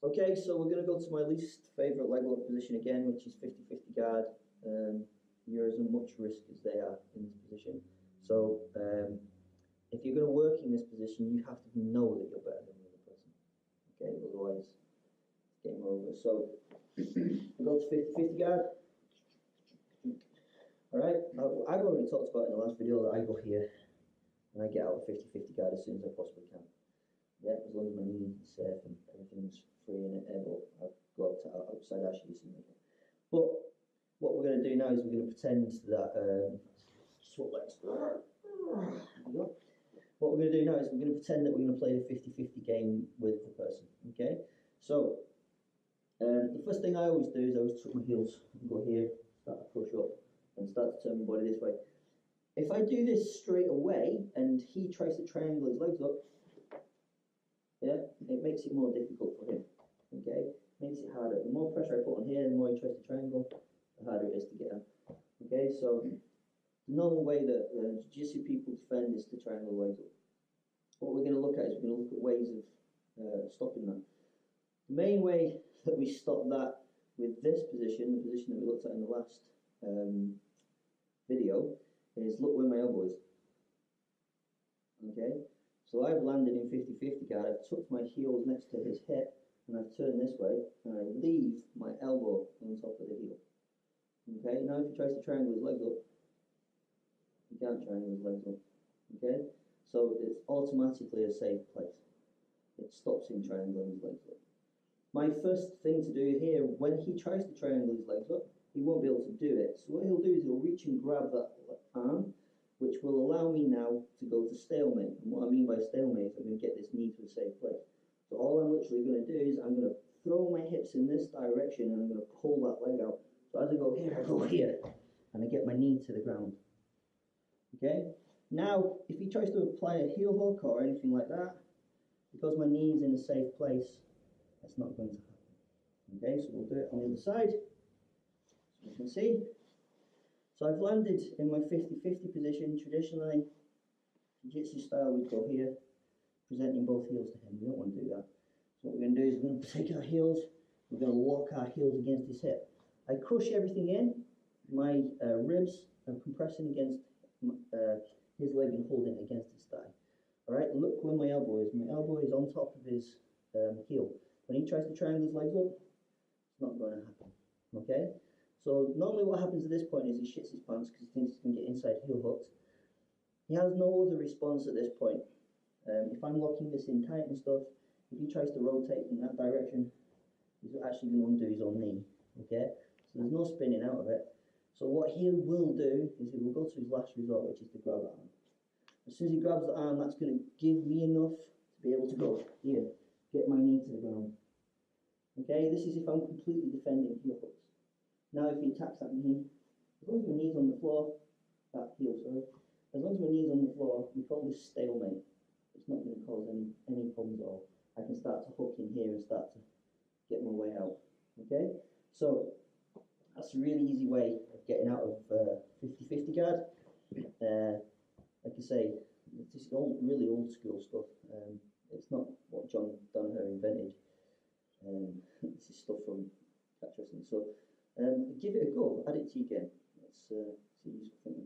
Okay, so we're going to go to my least favourite leg lock position again, which is 50-50 guard. You're as much risk as they are in this position. So if you're going to work in this position, you have to know that you're better than the other person. Okay, otherwise it's game over. So we go to 50-50 guard. Alright, I've already talked about in the last video that I go here and I get out of 50-50 guard as soon as I possibly can. Yeah, as long as my knee is safe and everything's free and able, I'll go outside ashes and make it. But what we're going to do now is we're going to pretend that swap legs. There we go. What we're going to do now is we're going to pretend that we're going to play the 50-50 game with the person. Okay, so the first thing I always do is I always tuck my heels and go here, start to push up and start to turn my body this way. If I do this straight away and he tries to triangle his legs up, yeah, it makes it more difficult for him. Okay, makes it harder. The more pressure I put on here, the more he tries to triangle, the harder it is to get him. Okay, so the normal way that jiu-jitsu people defend is to triangle legs up. What we're going to look at is we're going to look at ways of stopping that. The main way that we stop that with this position, the position that we looked at in the last video, is look where my elbow is. Okay, so I've landed in 50-50 guard, I've tucked my heels next to his hip, and I've turned this way, and I leave my elbow on top of the heel. Okay, now if he tries to triangle his legs up, he can't triangle his legs up. Okay, so it's automatically a safe place. It stops him triangling his legs up. My first thing to do here, when he tries to triangle his legs up, he won't be able to do it. So what he'll do is he'll reach and grab that arm, which will allow me now to go to stalemate. And what I mean by stalemate is I'm going to get this knee to a safe place. So all I'm literally going to do is I'm going to throw my hips in this direction and I'm going to pull that leg out. So as I go here, and I get my knee to the ground. Okay? Now, if he tries to apply a heel hook or anything like that, because my knee is in a safe place, that's not going to happen. Okay, so we'll do it on the other side. So you can see. So I've landed in my 50-50 position. Traditionally, jiu-jitsu style, we'd go here, presenting both heels to him. We don't want to do that. So what we're going to do is we're going to take our heels, we're going to lock our heels against his hip. I crush everything in. My ribs are compressing against his leg and holding it against his thigh. Alright, look where my elbow is. My elbow is on top of his heel. When he tries to triangle his legs up, it's not going to happen. Okay? So normally what happens at this point is he shits his pants because he thinks he's going to get inside heel hooked. He has no other response at this point. If I'm locking this in tight and stuff, if he tries to rotate in that direction, he's actually going to undo his own knee. Okay? So there's no spinning out of it. So what he will do is he will go to his last resort, which is to grab the arm. As soon as he grabs the arm, that's going to give me enough to be able to go here, get my knee to the ground. Okay, this is if I'm completely defending heel hooks. Now if he attacks that knee, as long as my knee's on the floor, that heel, sorry, as long as my knee's on the floor, we call this stalemate. It's not going to cause any problems at all. I can start to hook in here and start to get my way out. Okay, so that's a really easy way of getting out of 50-50 guard. Like I say, this is really old school stuff. It's not what John Danaher invented. This is stuff from catch wrestling. So give it a go, add it to your game. It's a useful thing.